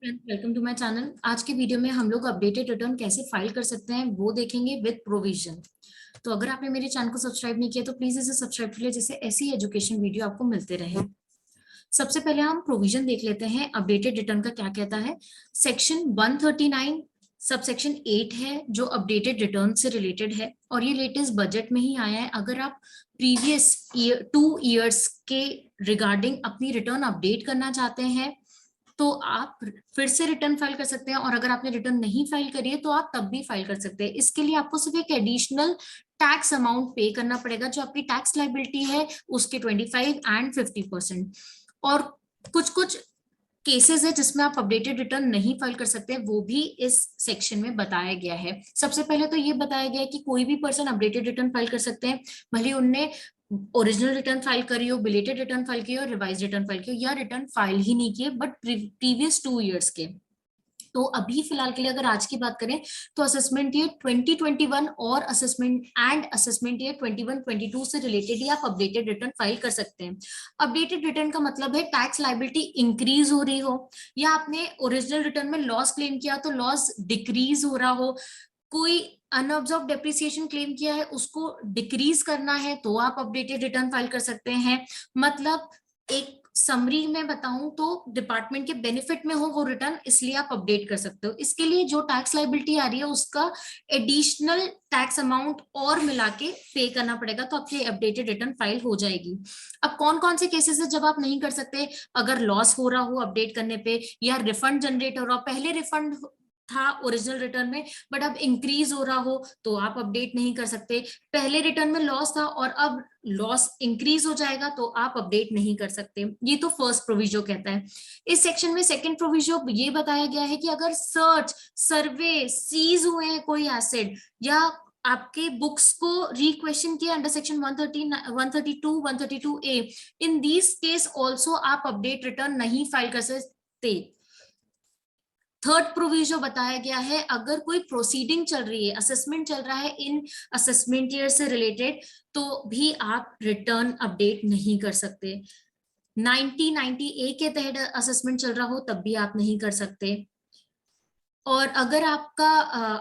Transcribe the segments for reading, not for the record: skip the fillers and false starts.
Welcome to my channel. आज के video में हम लोग अपडेटेड रिटर्न कैसे फाइल कर सकते हैं वो देखेंगे विद प्रोविजन। तो अगर आपने मेरे चैनल को सब्सक्राइब नहीं किया तो प्लीज इसे सब्सक्राइब कर ले, जिससे ऐसी एजुकेशन वीडियो आपको मिलते रहे। सबसे पहले हम प्रोविजन देख लेते हैं अपडेटेड रिटर्न का क्या कहता है। सेक्शन 139 सबसेक्शन 8 है जो अपडेटेड रिटर्न से रिलेटेड है और ये लेटेस्ट बजट में ही आया है। अगर आप प्रीवियस ईयर 2 इयर्स के रिगार्डिंग अपनी रिटर्न अपडेट करना चाहते हैं तो आप फिर से रिटर्न फाइल कर सकते हैं, और अगर आपने रिटर्न नहीं फाइल करी है तो आप तब भी फाइल कर सकते हैं। इसके लिए आपको सिर्फ एक एडिशनल टैक्स अमाउंट पे करना पड़ेगा जो आपकी टैक्स लाइबिलिटी है उसके 25 एंड 50%। और कुछ कुछ केसेस है जिसमें आप अपडेटेड रिटर्न नहीं फाइल कर सकते, वो भी इस सेक्शन में बताया गया है। सबसे पहले तो ये बताया गया है कि कोई भी पर्सन अपडेटेड रिटर्न फाइल कर सकते हैं, भले उनने ओरिजिनल रिटर्न फाइल करी हो, बिलेटेड रिटर्न फाइल की हो, रिवाइज रिटर्न फाइल की हो, या रिटर्न फाइल ही नहीं किए बट प्रीवियस 2 इयर्स के। तो अभी फिलहाल के लिए अगर आज की बात करें तो असेसमेंट ईयर 2021 और असेसमेंट ईयर 21-22 से रिलेटेड ही आप अपडेटेड रिटर्न फाइल कर सकते हैं। अपडेटेड रिटर्न का मतलब है टैक्स लाइबिलिटी इंक्रीज हो रही हो, या आपने ओरिजिनल रिटर्न में लॉस क्लेम किया तो लॉस डिक्रीज हो रहा हो, कोई अनऑब्जर्व डेप्रिसिएशन क्लेम किया है उसको डिक्रीज करना है तो आप अपडेटेड रिटर्न फाइल कर सकते हैं। मतलब एक समरी में बताऊं तो डिपार्टमेंट के बेनिफिट में हो वो रिटर्न, इसलिए आप अपडेट कर सकते हो। इसके लिए जो टैक्स लाइबिलिटी आ रही है उसका एडिशनल टैक्स अमाउंट और मिला के पे करना पड़ेगा, तो आपकी अपडेटेड रिटर्न फाइल हो जाएगी। अब कौन कौन से केसेस है जब आप नहीं कर सकते? अगर लॉस हो रहा हो अपडेट करने पे, या रिफंड जनरेट हो रहा हो, पहले रिफंड था ओरिजिनल रिटर्न में बट अब इंक्रीज हो रहा हो तो आप अपडेट नहीं कर सकते। पहले रिटर्न में लॉस था और अब लॉस इंक्रीज हो जाएगा तो आप अपडेट नहीं कर सकते। ये तो फर्स्ट प्रोविजो कहता है। इस सेक्शन में सेकंड प्रोविजो ये बताया गया है कि अगर सर्च सर्वे सीज हुए हैं कोई एसेट, या आपके बुक्स को रिक्वेश्चन किया under section 130 132 132A, in these case also आप अपडेट रिटर्न नहीं फाइल कर सकते। थर्ड प्रोविजन बताया गया है, अगर कोई प्रोसीडिंग चल रही है, असेसमेंट चल रहा है इन असेसमेंट ईयर से रिलेटेड, तो भी आप रिटर्न अपडेट नहीं कर सकते। 9090A के तहत असेसमेंट चल रहा हो तब भी आप नहीं कर सकते। और अगर आपका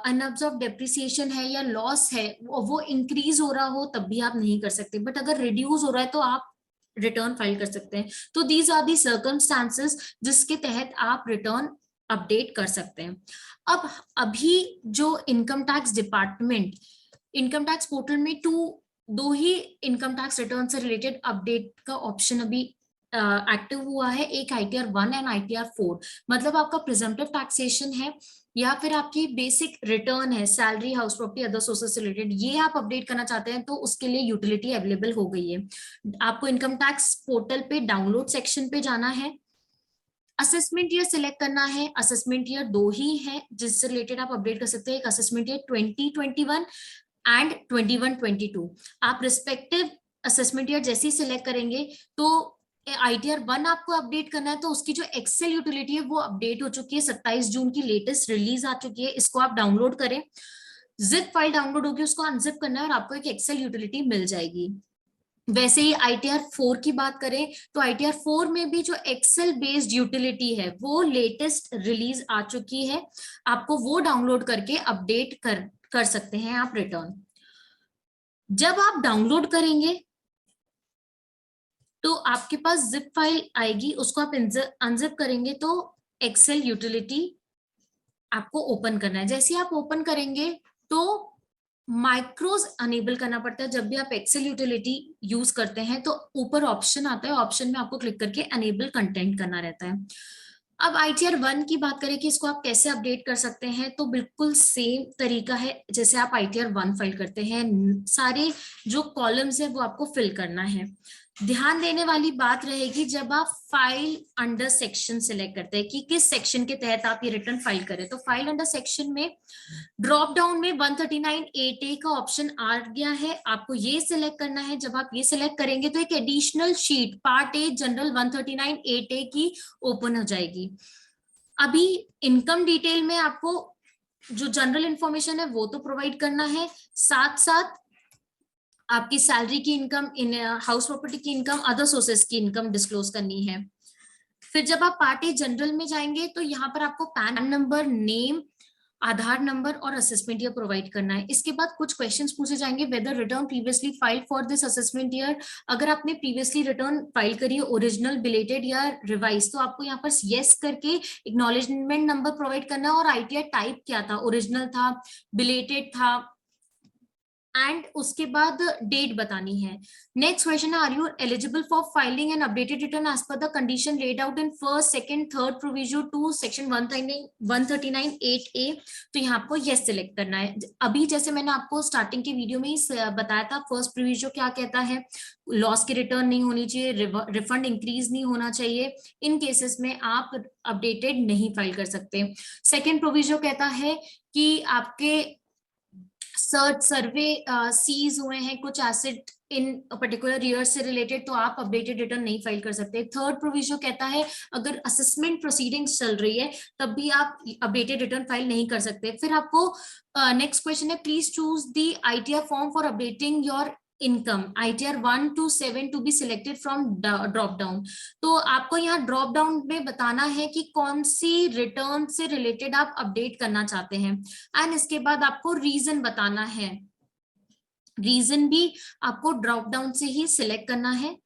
अनअब्जॉर्ब डेप्रिसिएशन है या लॉस है वो इंक्रीज हो रहा हो तब भी आप नहीं कर सकते, बट अगर रिड्यूस हो रहा है तो आप रिटर्न फाइल कर सकते हैं। तो दीज आर दी सर्कमस्टांसेस जिसके तहत आप रिटर्न अपडेट कर सकते हैं। अब अभी जो income tax department income tax portal में दो ही इनकम टैक्स रिटर्न से रिलेटेड अपडेट का ऑप्शन अभी एक्टिव हुआ है, एक ITR 1 एंड ITR 4। मतलब आपका प्रिजम्पटिव टैक्सेशन है या फिर आपकी बेसिक रिटर्न है, salary, house property, other sources से रिलेटेड, ये आप अपडेट करना चाहते हैं तो उसके लिए यूटिलिटी अवेलेबल हो गई है। आपको इनकम टैक्स पोर्टल पे डाउनलोड सेक्शन पे जाना है, असेसमेंट ईयर सिलेक्ट करना है। असेसमेंट ईयर दो ही है जिससे रिलेटेड आप अपडेट कर सकते हैं, एक असेसमेंट ईयर 2021 एंड 21-22। आप रिस्पेक्टिव असेसमेंट ईयर जैसे ही सिलेक्ट करेंगे तो ITR 1 आपको अपडेट करना है, तो उसकी जो एक्सेल यूटिलिटी है वो अपडेट हो चुकी है, 27 जून की लेटेस्ट रिलीज आ चुकी है। इसको आप डाउनलोड करें, जिप फाइल डाउनलोड होगी, उसको अनजिप करना है और आपको एक एक्सेल यूटिलिटी मिल जाएगी। वैसे ही ITR 4 की बात करें तो ITR 4 में भी जो एक्सेल बेस्ड यूटिलिटी है वो लेटेस्ट रिलीज आ चुकी है, आपको वो डाउनलोड करके अपडेट कर सकते हैं आप रिटर्न। जब आप डाउनलोड करेंगे तो आपके पास जिप फाइल आएगी, उसको आप अनजिप करेंगे तो एक्सेल यूटिलिटी आपको ओपन करना है। जैसे आप ओपन करेंगे तो माइक्रोज अनेबल करना पड़ता है। जब भी आप एक्सेल यूटिलिटी यूज करते हैं तो ऊपर ऑप्शन आता है, ऑप्शन में आपको क्लिक करके अनेबल कंटेंट करना रहता है। अब ITR 1 की बात करें कि इसको आप कैसे अपडेट कर सकते हैं, तो बिल्कुल सेम तरीका है जैसे आप ITR 1 फाइल करते हैं। सारे जो कॉलम्स है वो आपको फिल करना है। ध्यान देने वाली बात रहेगी जब आप फाइल अंडर सेक्शन सिलेक्ट करते हैं कि किस सेक्शन के तहत आप ये रिटर्न फाइल करें, तो फाइल अंडर सेक्शन में ड्रॉप डाउन में 139(8)A का ऑप्शन आ गया है, आपको ये सिलेक्ट करना है। जब आप ये सिलेक्ट करेंगे तो एक additional sheet part A general 139(8)A की ओपन हो जाएगी। अभी इनकम डिटेल में आपको जो जनरल इंफॉर्मेशन है वो तो प्रोवाइड करना है, साथ साथ आपकी सैलरी की इनकम, इन हाउस प्रॉपर्टी की इनकम, अदर सोर्सेस की इनकम डिस्क्लोज करनी है। फिर जब आप पार्ट ए जनरल में जाएंगे तो यहाँ पर आपको PAN number, name, Aadhaar number और असेसमेंट ईयर प्रोवाइड करना है। इसके बाद कुछ क्वेश्चंस पूछे जाएंगे, whether return previously filed for this assessment year. अगर आपने प्रीवियसली रिटर्न फाइल करी है ओरिजिनल, बिलेटेड या रिवाइज, तो आपको यहाँ पर यस करके एक्नॉलेजमेंट नंबर प्रोवाइड करना है और आईटीआर टाइप क्या था, ओरिजिनल था, बिलेटेड था, एंड उसके बाद डेट बतानी है। नेक्स्ट क्वेश्चन है, are you eligible for filing and updated return as per the condition laid out in first, second, third provision to section 139(8)A। तो यहाँ आपको यस सिलेक्ट करना है। अभी जैसे मैंने आपको स्टार्टिंग के वीडियो में ही बताया था, फर्स्ट प्रोविजन क्या कहता है, लॉस की रिटर्न नहीं होनी चाहिए, रिफंड इंक्रीज नहीं होना चाहिए, इन केसेस में आप अपडेटेड नहीं फाइल कर सकते। सेकेंड प्रोविजन कहता है कि आपके सर्च सर्वे सीज हुए हैं कुछ एसेट इन पर्टिकुलर ईयर से रिलेटेड, तो आप अपडेटेड रिटर्न नहीं फाइल कर सकते। थर्ड प्रोविजन कहता है अगर असेसमेंट प्रोसीडिंग्स चल रही है तब भी आप अपडेटेड रिटर्न फाइल नहीं कर सकते। फिर आपको नेक्स्ट क्वेश्चन है, please choose the ITR form for updating your income, ITR 1 to 7 to be selected from drop down. तो आपको यहाँ ड्रॉप डाउन में बताना है कि कौन सी रिटर्न से रिलेटेड आप अपडेट करना चाहते हैं, एंड इसके बाद आपको रीजन बताना है। रीजन भी आपको ड्रॉप डाउन से ही सिलेक्ट करना है।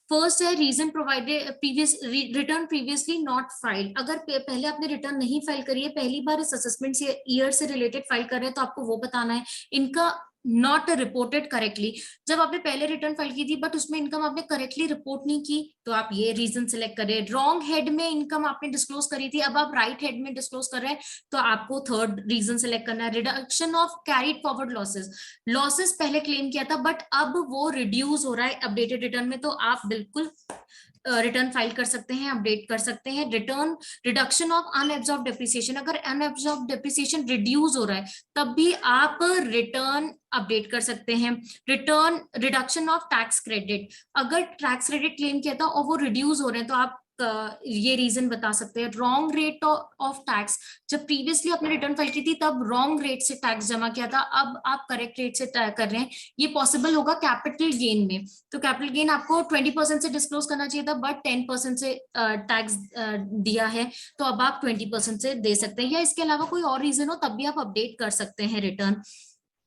फर्स्ट है reason provided previous return previously not filed. अगर पहले आपने रिटर्न नहीं फाइल करी है, पहली बार इस असेसमेंट से ईयर से रिलेटेड फाइल कर रहे हैं, तो आपको वो बताना है। इनका नॉट रिपोर्टेड करेक्टली, जब आपने पहले रिटर्न फाइल की थी बट उसमें इनकम आपने करेक्टली रिपोर्ट नहीं की, तो आप ये रीजन सिलेक्ट करें। रॉन्ग हेड में इनकम आपने डिस्क्लोज करी थी, अब आप राइट हेड में डिस्क्लोज कर रहे हैं, तो आपको थर्ड रीजन सिलेक्ट करना है। Reduction of carried forward losses, losses पहले क्लेम किया था बट अब वो रिड्यूस हो रहा है अपडेटेड रिटर्न में, तो आप बिल्कुल रिटर्न फाइल कर सकते हैं, अपडेट कर सकते हैं। Return reduction of unabsorbed depreciation, अगर अनएब्सॉर्ब डेप्रिसिएशन रिड्यूस हो रहा है तब भी आप रिटर्न अपडेट कर सकते हैं। Return reduction of tax credit, अगर टैक्स क्रेडिट क्लेम किया था और वो रिड्यूस हो रहे हैं तो आप ये रीजन बता सकते हैं। रॉन्ग रेट ऑफ टैक्स, जब प्रीवियसली आपने रिटर्न फाइल की थी तब रॉन्ग रेट से टैक्स जमा किया था, अब आप करेक्ट रेट से कर रहे हैं, ये पॉसिबल होगा कैपिटल गेन में। तो कैपिटल गेन आपको 20% से डिस्क्लोज करना चाहिए था बट 10% से टैक्स दिया है, तो अब आप 20% से दे सकते हैं, या इसके अलावा कोई और रीजन हो तब भी आप अपडेट कर सकते हैं रिटर्न।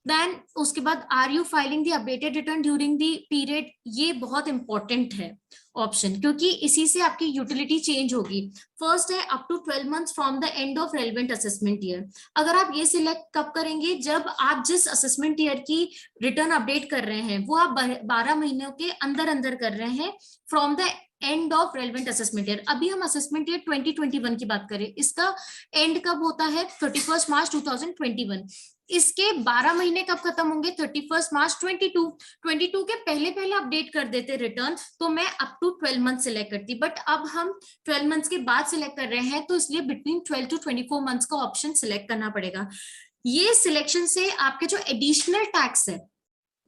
देन उसके बाद are you filing the updated return during the period, ये बहुत इंपॉर्टेंट है ऑप्शन, क्योंकि इसी से आपकी यूटिलिटी चेंज होगी। फर्स्ट है up to 12 months from the end of relevant assessment year. अगर आप ये सिलेक्ट कब करेंगे, जब आप जिस असेसमेंट ईयर की रिटर्न अपडेट कर रहे हैं वो आप 12 महीनों के अंदर अंदर कर रहे हैं, from the end of relevant assessment year. अभी हम असेसमेंट ईयर 2021 की बात करें, इसका एंड कब होता है, 31 मार्च 2021। इसके 12 महीने कब खत्म होंगे, 31 मार्च 22 के पहले पहले अपडेट कर देते रिटर्न, तो मैं अप टू 12 मंथ सिलेक्ट करती, बट अब हम 12 मंथ्स के बाद सिलेक्ट कर रहे हैं, तो इसलिए बिटवीन 12 to 24 मंथ्स का ऑप्शन सिलेक्ट करना पड़ेगा। ये सिलेक्शन से आपके जो एडिशनल टैक्स है,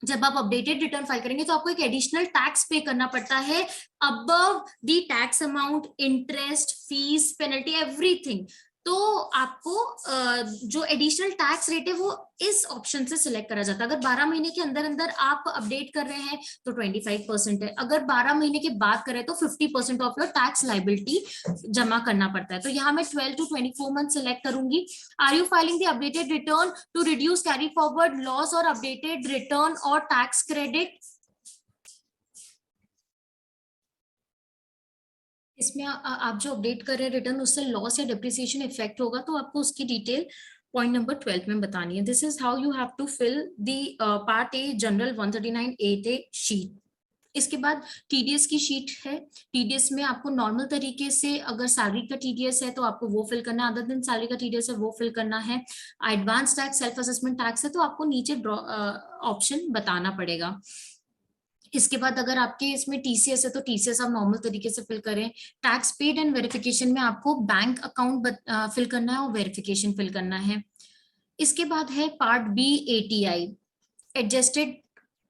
जब आप अपडेटेड रिटर्न फाइल करेंगे तो आपको एक एडिशनल टैक्स पे करना पड़ता है above the tax amount, interest, fees, penalty, everything. तो आपको जो एडिशनल टैक्स रेट है वो इस ऑप्शन से सिलेक्ट करा जाता है। अगर 12 महीने के अंदर अंदर आप अपडेट कर रहे हैं तो 25% है, अगर 12 महीने के बाद करें तो 50% ऑफ योर टैक्स लाइबिलिटी जमा करना पड़ता है। तो यहाँ मैं 12 to 24 मंथ सिलेक्ट करूंगी। Are you filing the updated return to reduce carry forward loss और अपडेटेड रिटर्न और टैक्स क्रेडिट। इसमें आप जो अपडेट कर रहे हैं रिटर्न, उससे लॉस या डिप्रिसिएशन इफेक्ट होगा, तो आपको उसकी डिटेल पॉइंट नंबर 12 में बतानी है। This is how you have to fill the part A general 139(8)A sheet. इसके बाद टीडीएस की शीट है। टीडीएस में आपको नॉर्मल तरीके से अगर सैलरी का टीडीएस है तो आपको वो फिल करना है, अदर दिन सैलरी का टीडीएस है वो फिल करना है। Advance tax, self assessment tax है तो आपको नीचे ऑप्शन बताना पड़ेगा। इसके बाद अगर आपके इसमें टीसीएस है तो टीसीएस आप नॉर्मल तरीके से फिल करें। टैक्स पेड एंड वेरिफिकेशन में आपको बैंक अकाउंट फिल करना है और वेरिफिकेशन फिल करना है। इसके बाद है part B ATI, adjusted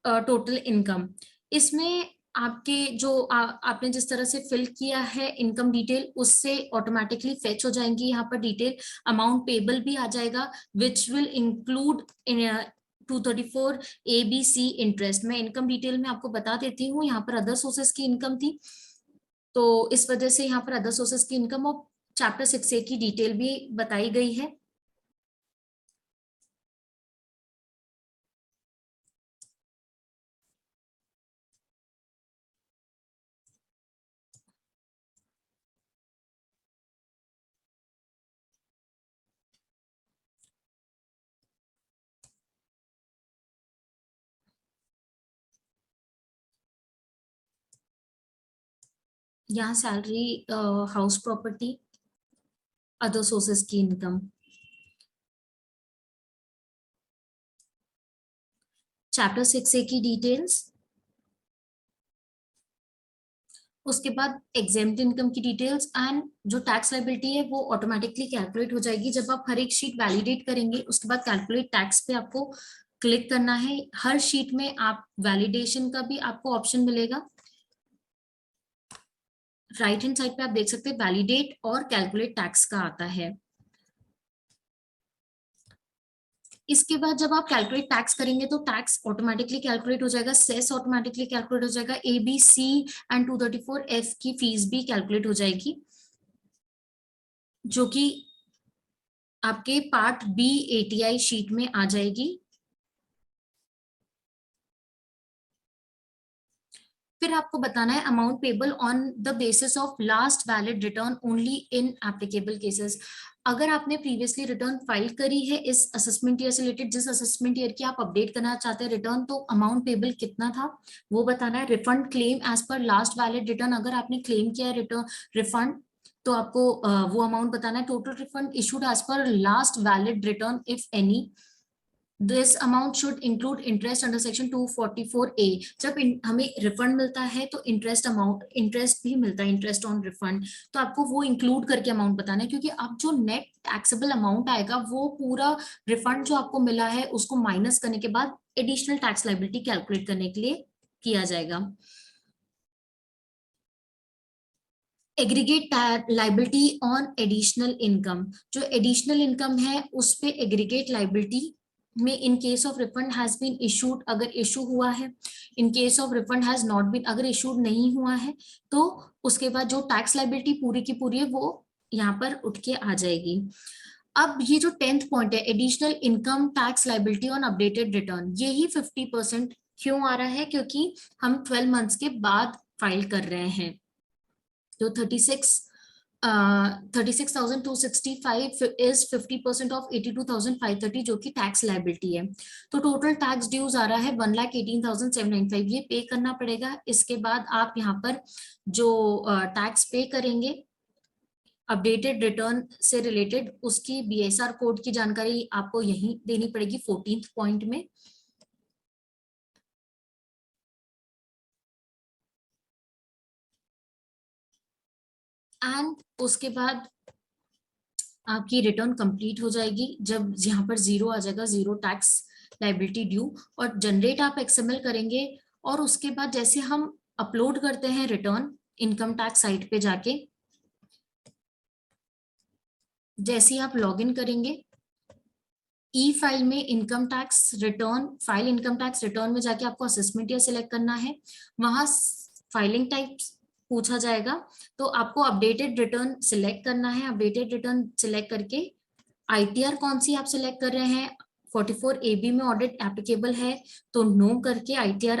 total income. इसमें आपके जो आपने जिस तरह से फिल किया है इनकम डिटेल, उससे ऑटोमेटिकली फेच हो जाएंगी यहाँ पर डिटेल। अमाउंट पेबल भी आ जाएगा which will include in 234 ABC interest. मैं इनकम डिटेल में आपको बता देती हूँ, यहाँ पर अदर सोर्सेस की इनकम थी तो इस वजह से यहाँ पर अदर सोर्सेज की इनकम और चैप्टर 6A की डिटेल भी बताई गई है। यहाँ salary, house property, other sources की इनकम, चैप्टर 6A की डिटेल्स, उसके बाद एग्जेम्प्ट इनकम की डिटेल्स एंड जो टैक्स लाइबिलिटी है वो ऑटोमेटिकली कैलकुलेट हो जाएगी जब आप हर एक शीट वैलिडेट करेंगे। उसके बाद कैलकुलेट टैक्स पे आपको क्लिक करना है। हर शीट में आप वैलिडेशन का भी आपको ऑप्शन मिलेगा। राइट हैंड साइड पे आप देख सकते हैं वैलिडेट और कैलकुलेट टैक्स का आता है। इसके बाद जब आप कैलकुलेट टैक्स करेंगे तो टैक्स ऑटोमेटिकली कैलकुलेट हो जाएगा, सेस ऑटोमेटिकली कैलकुलेट हो जाएगा, ABC एंड 234F की फीस भी कैलकुलेट हो जाएगी, जो कि आपके पार्ट बी ATI शीट में आ जाएगी। फिर आपको बताना है amount payable on the basis of last valid return only in applicable cases. अगर आपने प्रीवियसली रिटर्न फाइल करी है इस असेसमेंट ईयर से रिलेटेड, जिस असेसमेंट ईयर की आप अपडेट करना चाहते हैं रिटर्न, तो अमाउंट पेबल कितना था वो बताना है। Refund claim as per last valid return, अगर आपने क्लेम किया है रिटर्न रिफंड तो आपको वो अमाउंट बताना है। Total refund issued as per last valid return if any, this amount should include interest under section 244A। जब हमें रिफंड मिलता है तो इंटरेस्ट अमाउंट, इंटरेस्ट भी मिलता है, इंटरेस्ट ऑन रिफंड, तो आपको वो इंक्लूड करके अमाउंट बताना है, क्योंकि अब जो नेट टैक्सेबल अमाउंट आएगा वो पूरा रिफंड जो आपको मिला है उसको माइनस करने के बाद एडिशनल टैक्स लाइबिलिटी कैलकुलेट करने के लिए किया जाएगा। Aggregate liability on additional income, जो एडिशनल इनकम है उस पे एग्रीगेट लाइबिलिटी में in case of refund has been issued, अगर इशू हुआ है, in case of refund has not been, अगर इशूड नहीं हुआ है तो उसके बाद जो टैक्स लाइबिलिटी पूरी की पूरी है वो यहाँ पर उठ के आ जाएगी। अब ये जो 10th पॉइंट है additional income tax liability on updated return, यही 50% क्यों आ रहा है, क्योंकि हम 12 मंथ्स के बाद फाइल कर रहे हैं। तो 36,265 इज 50% ऑफ 82,530 जो कि टैक्स लाइबिलिटी है। तो टोटल टैक्स ड्यूज आ रहा है 1,18,795, ये पे करना पड़ेगा। इसके बाद आप यहाँ पर जो टैक्स पे करेंगे अपडेटेड रिटर्न से रिलेटेड, उसकी BSR कोड की जानकारी आपको यहीं देनी पड़ेगी 14th पॉइंट में। एंड उसके बाद आपकी रिटर्न कंप्लीट हो जाएगी जब यहाँ पर जीरो आ जाएगा, जीरो टैक्स लाइबिलिटी ड्यू, और जनरेट आप XML करेंगे। और उसके बाद जैसे हम अपलोड करते हैं रिटर्न इनकम टैक्स साइट पे जाके, जैसे ही आप लॉगिन करेंगे ई फाइल में income tax return, file income tax return में जाके आपको असेसमेंट ईयर सिलेक्ट करना है। वहां फाइलिंग टाइप पूछा जाएगा तो आपको अपडेटेड रिटर्न सिलेक्ट करना है। अपडेटेड रिटर्न सिलेक्ट करके ITR कौन सी आप सिलेक्ट कर रहे हैं, 44AB में ऑडिट एप्लीकेबल है तो नो करके ITR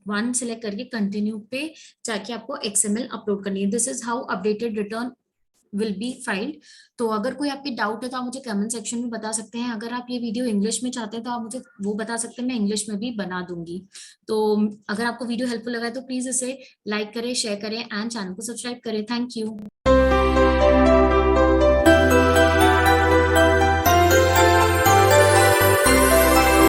1 सिलेक्ट करके कंटिन्यू पे जाके आपको XML अपलोड करनी है। This is how updated return will be filed. तो अगर कोई आपकी डाउट है तो आप मुझे कमेंट सेक्शन में बता सकते हैं। अगर आप ये वीडियो इंग्लिश में चाहते हैं तो आप मुझे वो बता सकते हैं, मैं इंग्लिश में भी बना दूंगी। तो अगर आपको वीडियो हेल्पफुल लगा है तो प्लीज इसे लाइक करें, शेयर करें एंड चैनल को सब्सक्राइब करें। Thank you.